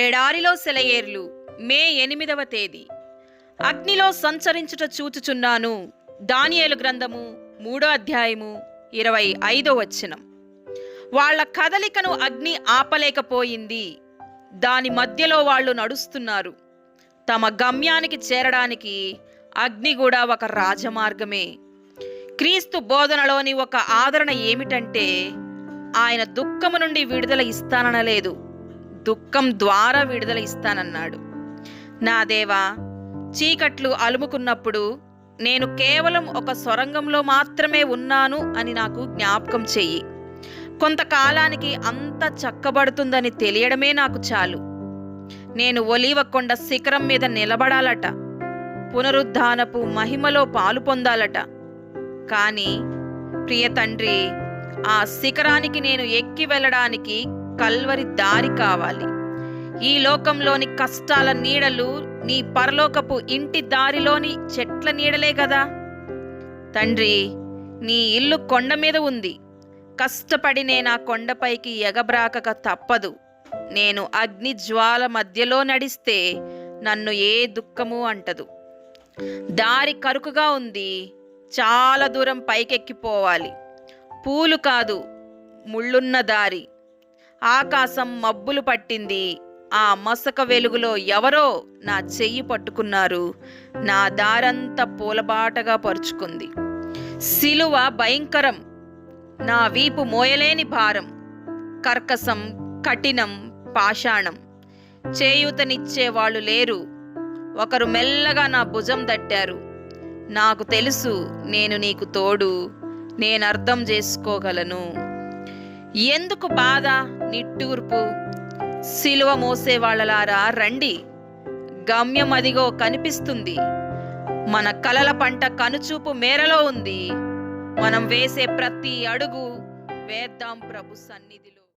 ఎడారిలో సెలయేర్లు మే 8వ తేదీ. అగ్నిలో సంచరించుట చూచుచున్నాను. దానియేలు గ్రంథము 3వ అధ్యాయము 25వ వచనం. వాళ్ల కదలికను అగ్ని ఆపలేకపోయింది. దాని మధ్యలో వాళ్ళు నడుస్తున్నారు. తమ గమ్యానికి చేరడానికి అగ్ని కూడా ఒక రాజమార్గమే. క్రీస్తు బోధనలోని ఒక ఆదరణ ఏమిటంటే, ఆయన దుఃఖము నుండి విడుదల ఇస్తాననలేదు, దుఃఖం ద్వారా విడుదల ఇస్తానన్నాడు. నా దేవా, చీకట్లు అలుముకున్నప్పుడు నేను కేవలం ఒక సొరంగంలో మాత్రమే ఉన్నాను అని నాకు జ్ఞాపకం చెయ్యి. కొంతకాలానికి అంత చక్కబడుతుందని తెలియడమే నాకు చాలు. నేను ఒలీవ కొండ శిఖరం మీద నిలబడాలట, పునరుద్ధానపు మహిమలో పాలు పొందాలట. కానీ ప్రియ తండ్రి, ఆ శిఖరానికి నేను ఎక్కి వెళ్ళడానికి కల్వరి దారి కావాలి. ఈ లోకంలోని కష్టాల నీడలు నీ పరలోకపు ఇంటి దారిలోని చెట్ల నీడలే కదా. తండ్రి, నీ ఇల్లు కొండ మీద ఉంది. కష్టపడి నేను ఆ కొండపైకి ఎగబ్రాకక తప్పదు. నేను అగ్ని జ్వాల మధ్యలో నడిస్తే నన్ను ఏ దుఃఖము అంటదు. దారి కరుకుగా ఉంది, చాలా దూరం పైకెక్కిపోవాలి. పూలు కాదు, ముళ్ళున్న దారి. ఆకాశం మబ్బులు పట్టింది. ఆ మసక వెలుగులో ఎవరో నా చెయ్యి పట్టుకున్నారు. నా దారంతా పూలబాటగా పరుచుకుంది. సిలువ భయంకరం, నా వీపు మోయలేని భారం. కర్కశం, కఠినం, పాషాణం. చేయూతనిచ్చే వాళ్ళు లేరు. ఒకరు మెల్లగా నా భుజం తట్టారు. నాకు తెలుసు, నేను నీకు తోడు, నేను అర్థం చేసుకోగలను. ఎందుకు బాధ, నిట్టూర్పు? సిలువ మోసేవాళ్లలారా రండి, గమ్యం అదిగో కనిపిస్తుంది. మన కలల పంట కనుచూపు మేరలో ఉంది. మనం వేసే ప్రతి అడుగు వేద్దాం ప్రభు సన్నిధిలో.